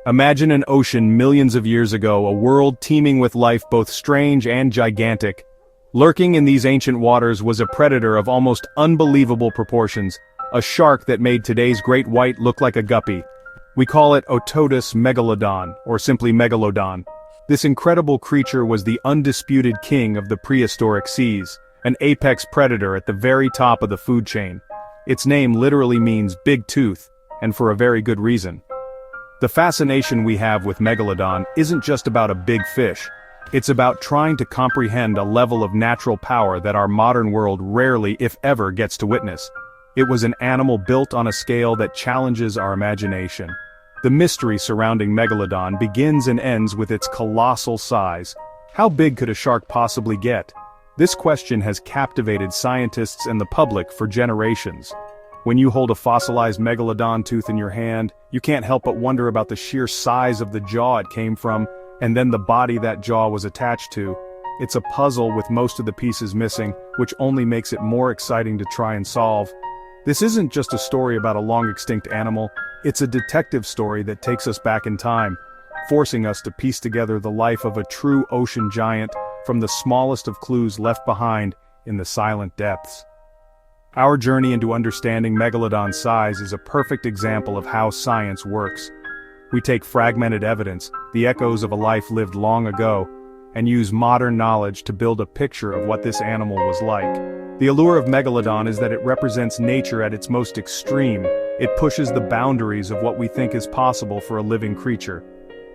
Imagine an ocean millions of years ago, a world teeming with life both strange and gigantic. Lurking in these ancient waters was a predator of almost unbelievable proportions, a shark that made today's great white look like a guppy. We call it Otodus Megalodon, or simply Megalodon. This incredible creature was the undisputed king of the prehistoric seas, an apex predator at the very top of the food chain. Its name literally means big tooth, and for a very good reason. The fascination we have with Megalodon isn't just about a big fish. It's about trying to comprehend a level of natural power that our modern world rarely, if ever, gets to witness. It was an animal built on a scale that challenges our imagination. The mystery surrounding Megalodon begins and ends with its colossal size. How big could a shark possibly get? This question has captivated scientists and the public for generations. When you hold a fossilized megalodon tooth in your hand, you can't help but wonder about the sheer size of the jaw it came from, and then the body that jaw was attached to. It's a puzzle with most of the pieces missing, which only makes it more exciting to try and solve. This isn't just a story about a long-extinct animal, it's a detective story that takes us back in time, forcing us to piece together the life of a true ocean giant from the smallest of clues left behind in the silent depths. Our journey into understanding Megalodon's size is a perfect example of how science works. We take fragmented evidence, the echoes of a life lived long ago, and use modern knowledge to build a picture of what this animal was like. The allure of Megalodon is that it represents nature at its most extreme. It pushes the boundaries of what we think is possible for a living creature.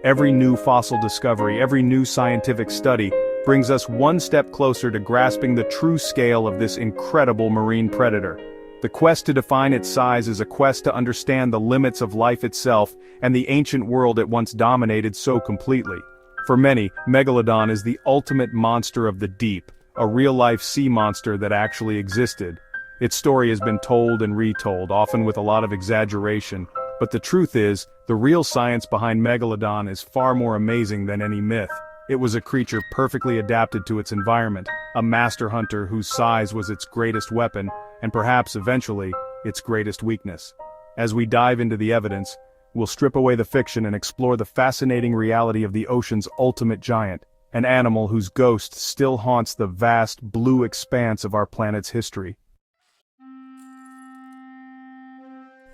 Every new fossil discovery, every new scientific study, brings us one step closer to grasping the true scale of this incredible marine predator. The quest to define its size is a quest to understand the limits of life itself and the ancient world it once dominated so completely. For many, Megalodon is the ultimate monster of the deep, a real-life sea monster that actually existed. Its story has been told and retold, often with a lot of exaggeration, but the truth is, the real science behind Megalodon is far more amazing than any myth. It was a creature perfectly adapted to its environment, a master hunter whose size was its greatest weapon, and perhaps eventually, its greatest weakness. As we dive into the evidence, we'll strip away the fiction and explore the fascinating reality of the ocean's ultimate giant, an animal whose ghost still haunts the vast blue expanse of our planet's history.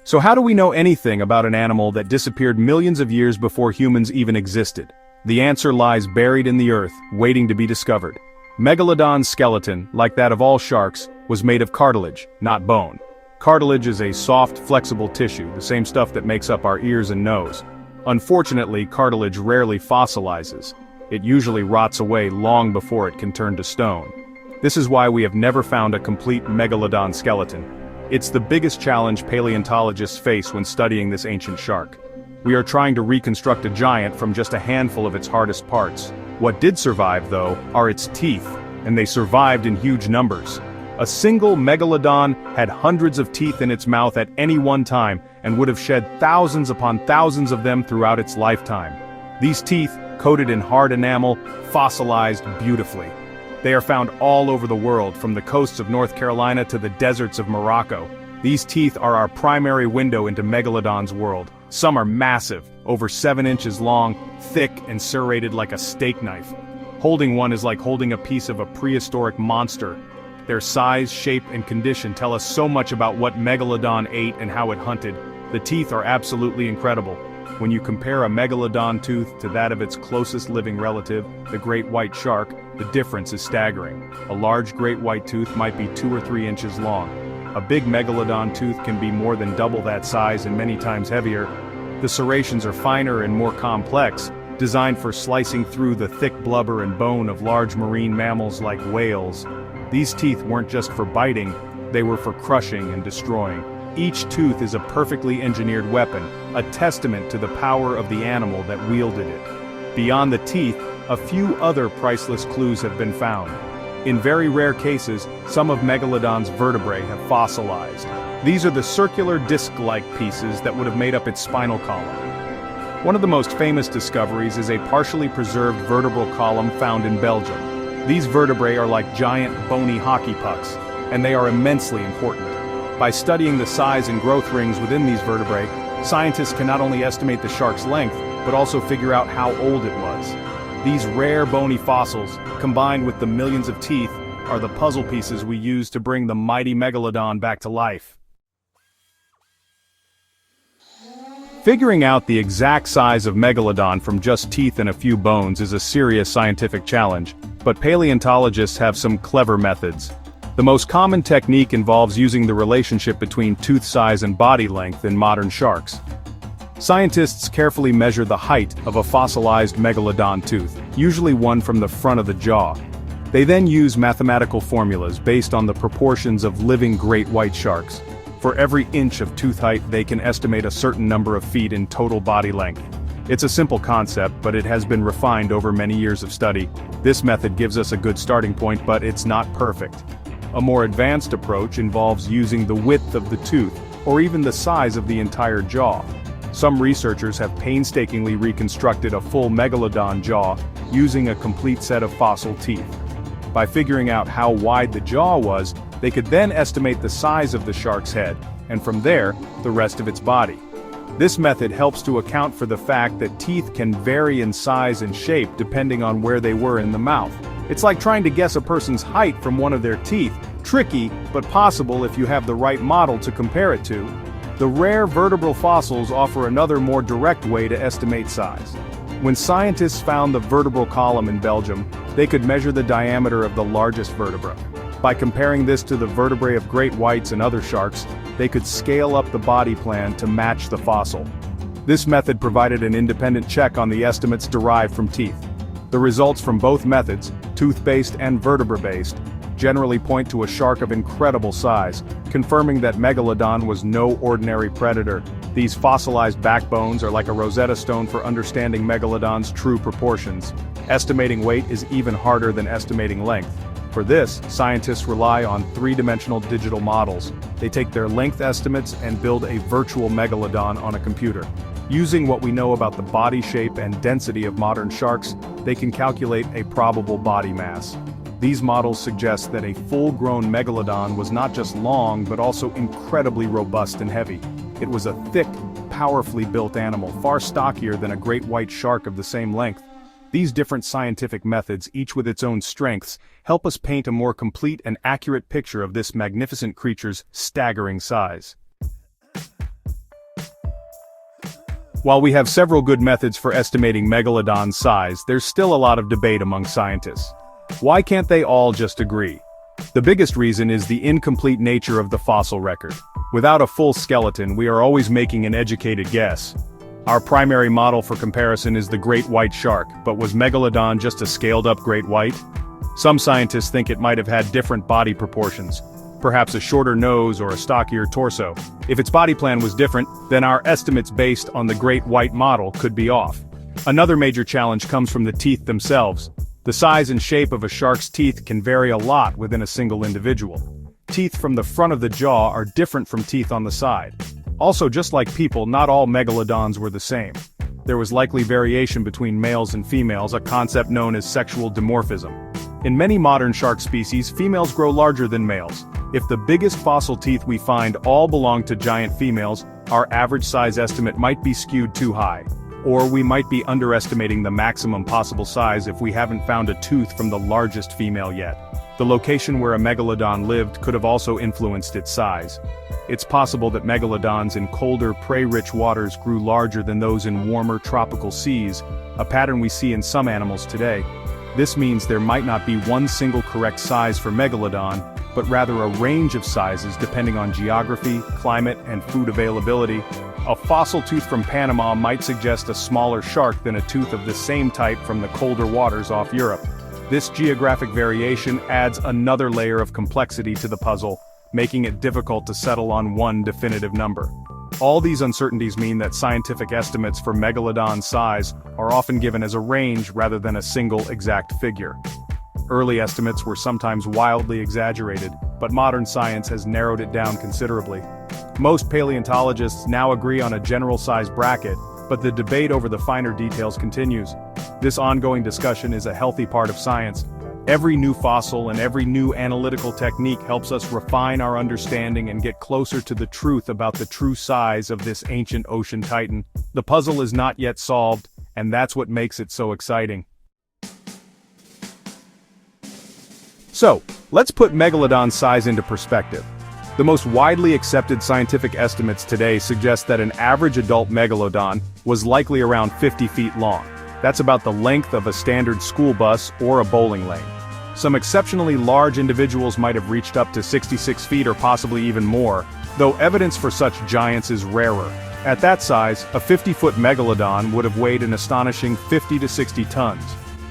So how do we know anything about an animal that disappeared millions of years before humans even existed? The answer lies buried in the earth, waiting to be discovered. Megalodon's skeleton, like that of all sharks, was made of cartilage, not bone. Cartilage is a soft, flexible tissue, the same stuff that makes up our ears and nose. Unfortunately, cartilage rarely fossilizes. It usually rots away long before it can turn to stone. This is why we have never found a complete Megalodon skeleton. It's the biggest challenge paleontologists face when studying this ancient shark. We are trying to reconstruct a giant from just a handful of its hardest parts. What did survive, though, are its teeth, and they survived in huge numbers. A single Megalodon had hundreds of teeth in its mouth at any one time, and would have shed thousands upon thousands of them throughout its lifetime. These teeth, coated in hard enamel, fossilized beautifully. They are found all over the world, from the coasts of North Carolina to the deserts of Morocco. These teeth are our primary window into Megalodon's world. Some are massive, over 7 inches long, thick and serrated like a steak knife. Holding one is like holding a piece of a prehistoric monster. Their size, shape, and condition tell us so much about what Megalodon ate and how it hunted. The teeth are absolutely incredible. When you compare a Megalodon tooth to that of its closest living relative, the great white shark, the difference is staggering. A large great white tooth might be 2 or 3 inches long. A big Megalodon tooth can be more than double that size and many times heavier. The serrations are finer and more complex, designed for slicing through the thick blubber and bone of large marine mammals like whales. These teeth weren't just for biting, they were for crushing and destroying. Each tooth is a perfectly engineered weapon, a testament to the power of the animal that wielded it. Beyond the teeth, a few other priceless clues have been found. In very rare cases, some of Megalodon's vertebrae have fossilized. These are the circular disc-like pieces that would have made up its spinal column. One of the most famous discoveries is a partially preserved vertebral column found in Belgium. These vertebrae are like giant bony hockey pucks, and they are immensely important. By studying the size and growth rings within these vertebrae, scientists can not only estimate the shark's length, but also figure out how old it was. These rare bony fossils, combined with the millions of teeth, are the puzzle pieces we use to bring the mighty Megalodon back to life. Figuring out the exact size of Megalodon from just teeth and a few bones is a serious scientific challenge, but paleontologists have some clever methods. The most common technique involves using the relationship between tooth size and body length in modern sharks. Scientists carefully measure the height of a fossilized Megalodon tooth, usually one from the front of the jaw. They then use mathematical formulas based on the proportions of living great white sharks. For every inch of tooth height, they can estimate a certain number of feet in total body length. It's a simple concept, but it has been refined over many years of study. This method gives us a good starting point, but it's not perfect. A more advanced approach involves using the width of the tooth, or even the size of the entire jaw. Some researchers have painstakingly reconstructed a full Megalodon jaw using a complete set of fossil teeth. By figuring out how wide the jaw was, they could then estimate the size of the shark's head, and from there, the rest of its body. This method helps to account for the fact that teeth can vary in size and shape depending on where they were in the mouth. It's like trying to guess a person's height from one of their teeth, tricky, but possible if you have the right model to compare it to. The rare vertebral fossils offer another more direct way to estimate size. When scientists found the vertebral column in Belgium, they could measure the diameter of the largest vertebra. By comparing this to the vertebrae of great whites and other sharks, they could scale up the body plan to match the fossil. This method provided an independent check on the estimates derived from teeth. The results from both methods, tooth-based and vertebra-based, generally point to a shark of incredible size, confirming that Megalodon was no ordinary predator. These fossilized backbones are like a Rosetta Stone for understanding Megalodon's true proportions. Estimating weight is even harder than estimating length. For this, scientists rely on three-dimensional digital models. They take their length estimates and build a virtual Megalodon on a computer. Using what we know about the body shape and density of modern sharks, they can calculate a probable body mass. These models suggest that a full-grown Megalodon was not just long but also incredibly robust and heavy. It was a thick, powerfully built animal, far stockier than a great white shark of the same length. These different scientific methods, each with its own strengths, help us paint a more complete and accurate picture of this magnificent creature's staggering size. While we have several good methods for estimating Megalodon's size, there's still a lot of debate among scientists. Why can't they all just agree? The biggest reason is the incomplete nature of the fossil record. Without a full skeleton, we are always making an educated guess. Our primary model for comparison is the great white shark, but was Megalodon just a scaled-up great white? Some scientists think it might have had different body proportions, perhaps a shorter nose or a stockier torso. If its body plan was different, then our estimates based on the great white model could be off. Another major challenge comes from the teeth themselves. The size and shape of a shark's teeth can vary a lot within a single individual. Teeth from the front of the jaw are different from teeth on the side. Also, just like people, not all Megalodons were the same. There was likely variation between males and females, a concept known as sexual dimorphism. In many modern shark species, females grow larger than males. If the biggest fossil teeth we find all belong to giant females, our average size estimate might be skewed too high. Or we might be underestimating the maximum possible size if we haven't found a tooth from the largest female yet. The location where a Megalodon lived could have also influenced its size. It's possible that Megalodons in colder, prey-rich waters grew larger than those in warmer tropical seas, a pattern we see in some animals today. This means there might not be one single correct size for Megalodon, but rather a range of sizes depending on geography, climate, and food availability. A fossil tooth from Panama might suggest a smaller shark than a tooth of the same type from the colder waters off Europe. This geographic variation adds another layer of complexity to the puzzle, making it difficult to settle on one definitive number. All these uncertainties mean that scientific estimates for Megalodon's size are often given as a range rather than a single exact figure. Early estimates were sometimes wildly exaggerated, but modern science has narrowed it down considerably. Most paleontologists now agree on a general size bracket, but the debate over the finer details continues. This ongoing discussion is a healthy part of science. Every new fossil and every new analytical technique helps us refine our understanding and get closer to the truth about the true size of this ancient ocean titan. The puzzle is not yet solved, and that's what makes it so exciting. So, let's put Megalodon's size into perspective. The most widely accepted scientific estimates today suggest that an average adult Megalodon was likely around 50 feet long. That's about the length of a standard school bus or a bowling lane. Some exceptionally large individuals might have reached up to 66 feet or possibly even more, though evidence for such giants is rarer. At that size, a 50-foot Megalodon would have weighed an astonishing 50 to 60 tons.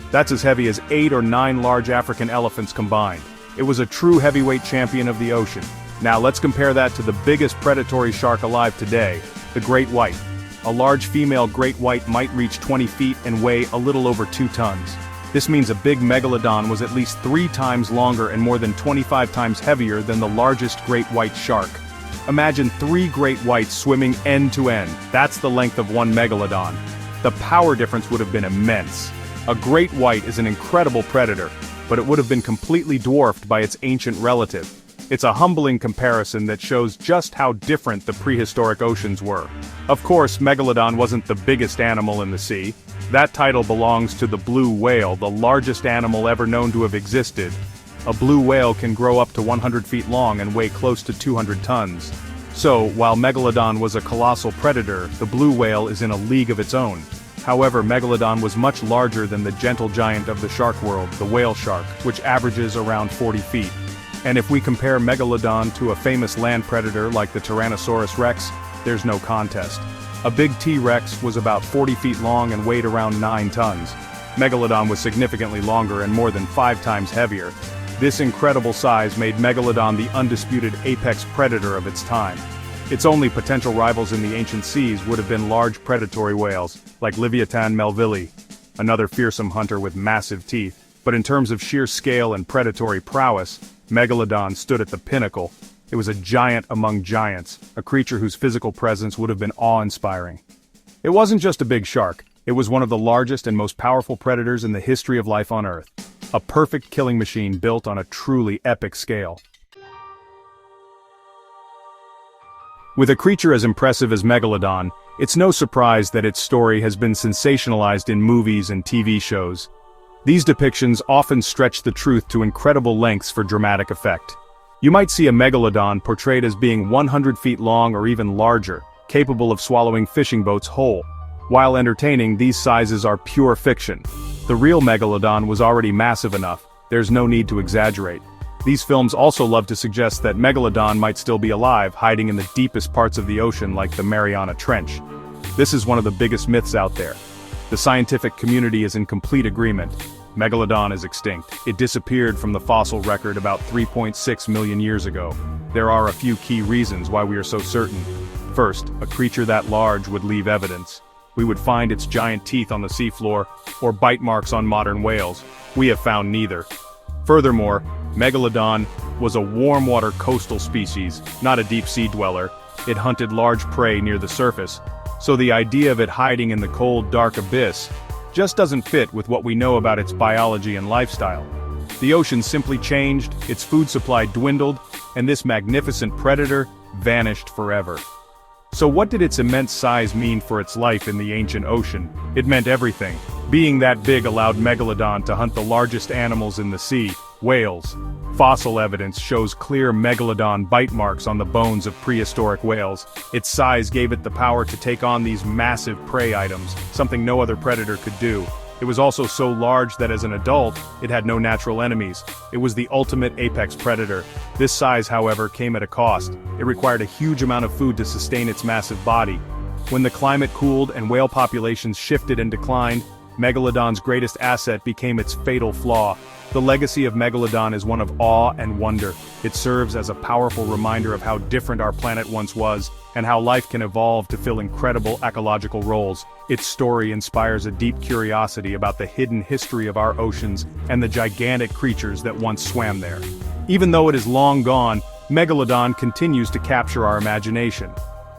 That's as heavy as 8 or 9 large African elephants combined. It was a true heavyweight champion of the ocean. Now let's compare that to the biggest predatory shark alive today, the great white. A large female great white might reach 20 feet and weigh a little over 2 tons. This means a big Megalodon was at least 3 times longer and more than 25 times heavier than the largest great white shark. Imagine 3 great whites swimming end to end. That's the length of one Megalodon. The power difference would have been immense. A great white is an incredible predator, but it would have been completely dwarfed by its ancient relative. It's a humbling comparison that shows just how different the prehistoric oceans were. Of course, Megalodon wasn't the biggest animal in the sea. That title belongs to the blue whale, the largest animal ever known to have existed. A blue whale can grow up to 100 feet long and weigh close to 200 tons. So, while Megalodon was a colossal predator, the blue whale is in a league of its own. However, Megalodon was much larger than the gentle giant of the shark world, the whale shark, which averages around 40 feet. And if we compare Megalodon to a famous land predator like the Tyrannosaurus rex, there's no contest. A big T-Rex was about 40 feet long and weighed around 9 tons. Megalodon was significantly longer and more than 5 times heavier. This incredible size made Megalodon the undisputed apex predator of its time. Its only potential rivals in the ancient seas would have been large predatory whales, like Leviathan melvillei, another fearsome hunter with massive teeth. But in terms of sheer scale and predatory prowess, Megalodon stood at the pinnacle. It was a giant among giants, a creature whose physical presence would have been awe-inspiring. It wasn't just a big shark, it was one of the largest and most powerful predators in the history of life on Earth. A perfect killing machine built on a truly epic scale. With a creature as impressive as Megalodon, it's no surprise that its story has been sensationalized in movies and TV shows. These depictions often stretch the truth to incredible lengths for dramatic effect. You might see a Megalodon portrayed as being 100 feet long or even larger, capable of swallowing fishing boats whole. While entertaining, these sizes are pure fiction. The real Megalodon was already massive enough, there's no need to exaggerate. These films also love to suggest that Megalodon might still be alive, hiding in the deepest parts of the ocean like the Mariana Trench. This is one of the biggest myths out there. The scientific community is in complete agreement. Megalodon is extinct. It disappeared from the fossil record about 3.6 million years ago. There are a few key reasons why we are so certain. First, a creature that large would leave evidence. We would find its giant teeth on the seafloor, or bite marks on modern whales. We have found neither. Furthermore, Megalodon was a warm-water coastal species, not a deep-sea dweller. It hunted large prey near the surface, so the idea of it hiding in the cold, dark abyss just doesn't fit with what we know about its biology and lifestyle. The ocean simply changed, its food supply dwindled, and this magnificent predator vanished forever. So what did its immense size mean for its life in the ancient ocean? It meant everything. Being that big allowed Megalodon to hunt the largest animals in the sea, whales. Fossil evidence shows clear Megalodon bite marks on the bones of prehistoric whales. Its size gave it the power to take on these massive prey items, something no other predator could do. It was also so large that as an adult, it had no natural enemies. It was the ultimate apex predator. This size, however, came at a cost. It required a huge amount of food to sustain its massive body. When the climate cooled and whale populations shifted and declined, Megalodon's greatest asset became its fatal flaw. The legacy of Megalodon is one of awe and wonder. It serves as a powerful reminder of how different our planet once was, and how life can evolve to fill incredible ecological roles. Its story inspires a deep curiosity about the hidden history of our oceans and the gigantic creatures that once swam there. Even though it is long gone, Megalodon continues to capture our imagination.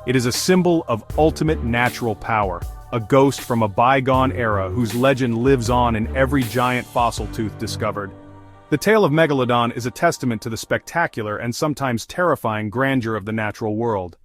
It is a symbol of ultimate natural power, a ghost from a bygone era whose legend lives on in every giant fossil tooth discovered. The tale of Megalodon is a testament to the spectacular and sometimes terrifying grandeur of the natural world.